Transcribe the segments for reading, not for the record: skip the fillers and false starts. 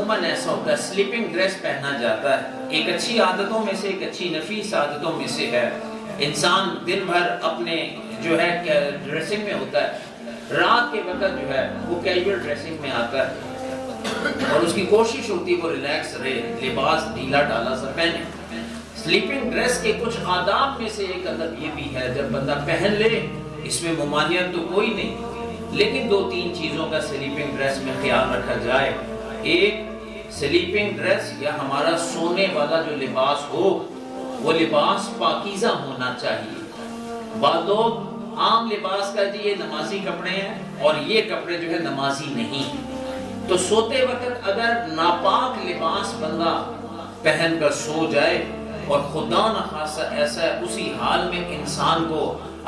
عموماً ایسا ہوتا ہے سلیپنگ ڈریس پہنا جاتا ہے، ایک اچھی عادتوں میں سے، ایک اچھی نفیس عادتوں میں سے ہے۔ انسان دن بھر اپنے جو ہے ڈریسنگ میں ہوتا ہے، رات کے وقت جو ہے وہ کیجول ڈریسنگ میں آتا ہے اور اس کی کوشش ہوتی ہے وہ ریلیکس رہے، لباس ڈھیلا ڈالا سا پہنے۔ سلیپنگ ڈریس کے کچھ آداب میں سے ایک ادب یہ بھی ہے، جب بندہ پہن لے اس میں ممانعت تو کوئی نہیں، لیکن دو تین چیزوں کا سلیپنگ ڈریس میں خیال رکھا جائے۔ ایک، سلیپنگ ڈریس یا ہمارا سونے والا جو لباس ہو وہ لباس پاکیزہ ہونا چاہیے۔ بعض لوگ عام لباس کا جی یہ نمازی کپڑے ہیں اور یہ کپڑے جو ہے نمازی نہیں، تو سوتے وقت اگر ناپاک لباس بندہ پہن کر سو جائے اور خدا نخواستہ ایسا ہے اسی حال میں انسان کو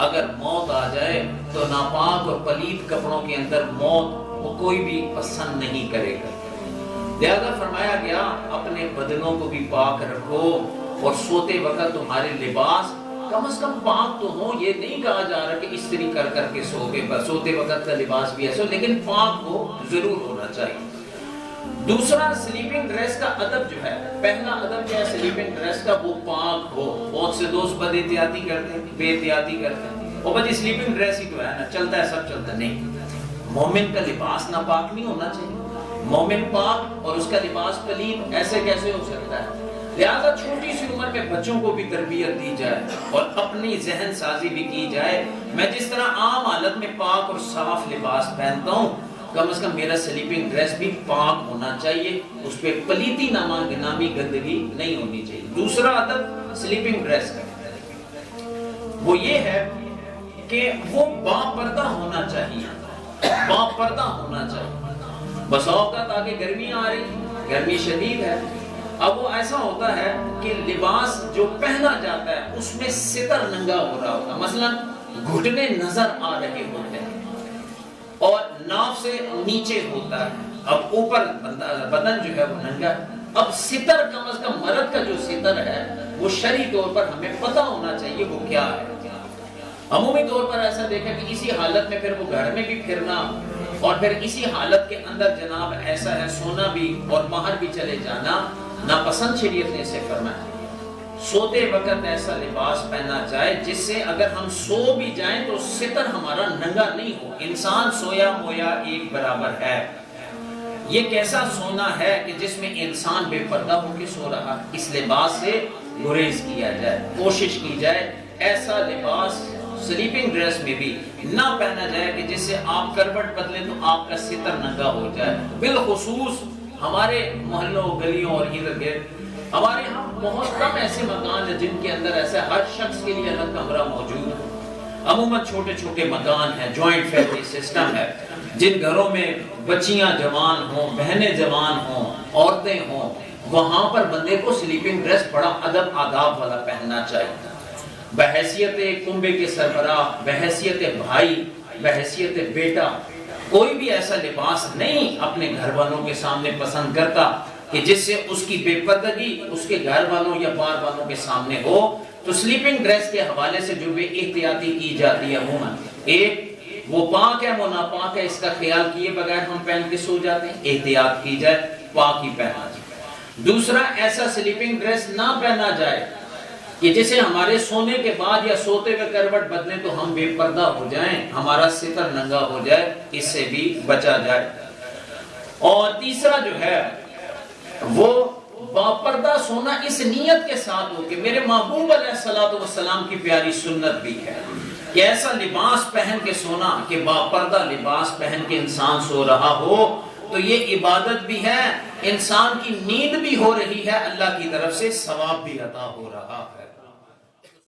اگر موت آ جائے تو ناپاک اور پلید کپڑوں کے اندر موت وہ کوئی بھی پسند نہیں کرے گا۔ لہذا فرمایا گیا اپنے بدنوں کو بھی پاک رکھو اور سوتے وقت تمہارے لباس کم از کم پاک تو ہو۔ یہ نہیں کہا جا رہا کہ استری کر کر کے سوتے وقت کا لباس بھی ایسا ہو، لیکن پاک ہو ضرور ہونا چاہیے۔ دوسرا، سلیپنگ ڈریس کا ادب جو ہے، پہلا ادب کیا ہے سلیپنگ ڈریس کا، وہ پاک ہو۔ بہت سے دوست بد احتیاطی کرتے ہیں، بے احتیاطی کرتے ہیں، اور بھائی سلیپنگ ڈریس ہی تو ہے نا، چلتا ہے سب چلتا ہے، نہیں۔ مومن کا لباس ناپاک نہیں ہونا چاہیے، مومن پاک اور اس کا لباس پلید ایسے کیسے ہو سکتا ہے؟ لہذا چھوٹی سی عمر میں بچوں کو بھی تربیت دی جائے اور اپنی ذہن سازی بھی کی جائے۔ میں جس طرح عام حالت میں پاک اور صاف لباس پہنتا ہوں، کم از کم میرا سلیپنگ ڈریس بھی پاک ہونا چاہیے، اس پہ پلیتی نامی گندگی نہیں ہونی چاہیے۔ دوسرا ادب سلیپنگ ڈریس کا وہ یہ ہے کہ وہ باپردہ ہونا چاہیے، باپردہ ہونا چاہیے۔ بس اوقات آگے گرمی آ رہی، گرمی شدید ہے، اب وہ ایسا ہوتا ہے کہ لباس جو پہنا جاتا ہے اس میں ستر ننگا ہو رہا ہوتا ہے، مثلا گھٹنے نظر آ رہے ہوتے ہیں اور ناف سے نیچے ہوتا ہے، اب اوپر بدن جو ہے وہ ننگا۔ اب ستر کم از کم مرد کا جو ستر ہے وہ شرعی طور پر ہمیں پتہ ہونا چاہیے وہ کیا ہے۔ عمومی طور پر ایسا دیکھا کہ اسی حالت میں پھر وہ گھر میں بھی پھرنا اور پھر اسی حالت کے اندر جناب ایسا ہے سونا بھی اور باہر بھی چلے جانا ناپسند شریعت نے اسے فرمایا۔ سوتے وقت ایسا لباس پہنا جائے جس سے اگر ہم سو بھی جائیں تو ستر ہمارا ننگا نہیں ہو۔ انسان سویا مویا ایک برابر ہے۔ یہ کیسا سونا ہے کہ جس میں انسان بے پردہ ہو کے سو رہا، اس لباس سے گریز کیا جائے، کوشش کی جائے ایسا لباس سلیپنگ ڈریس میں بھی نہ پہنا جائے کہ جس سے آپ کروٹ بدلیں تو آپ کا ستر ننگا ہو جائے۔ بالخصوص ہمارے محلوں گلیوں اور ارد گرد ہمارے ہاں بہت کم ایسے مکان ہیں جن کے اندر ایسا ہر شخص کے لیے الگ کمرہ موجود ہے۔ عموماً چھوٹے چھوٹے مکان ہیں، جوائنٹ فیملی سسٹم ہے، جن گھروں میں بچیاں جوان ہوں، بہنیں جوان ہوں، عورتیں ہوں، وہاں پر بندے کو سلیپنگ ڈریس بڑا ادب آداب والا پہننا چاہیے۔ بحیثیت کنبے کے سربراہ، بحیثیت بھائی، بحیثیت بیٹا، کوئی بھی ایسا لباس نہیں اپنے گھر والوں کے سامنے پسند کرتا کہ جس سے اس کی بے پردگی اس کے گھر والوں یا بار والوں کے سامنے ہو۔ تو سلیپنگ ڈریس کے حوالے سے جو بے احتیاطی کی جاتی ہے عموماً، ایک وہ پاک ہے وہ ناپاک ہے اس کا خیال کیے بغیر ہم پہن کے سو جاتے ہیں، احتیاط کی جائے، پاک ہی پہنا جائے۔ دوسرا، ایسا سلیپنگ ڈریس نہ پہنا جائے کہ جسے ہمارے سونے کے بعد یا سوتے ہوئے کروٹ بدلیں تو ہم بے پردہ ہو جائیں، ہمارا ستر ننگا ہو جائے، اس سے بھی بچا جائے۔ اور تیسرا جو ہے وہ باپردہ سونا اس نیت کے ساتھ ہو کہ میرے محبوب علیہ الصلوۃ والسلام کی پیاری سنت بھی ہے کہ ایسا لباس پہن کے سونا کہ باپردہ لباس پہن کے انسان سو رہا ہو تو یہ عبادت بھی ہے، انسان کی نیند بھی ہو رہی ہے، اللہ کی طرف سے ثواب بھی عطا ہو رہا ہے۔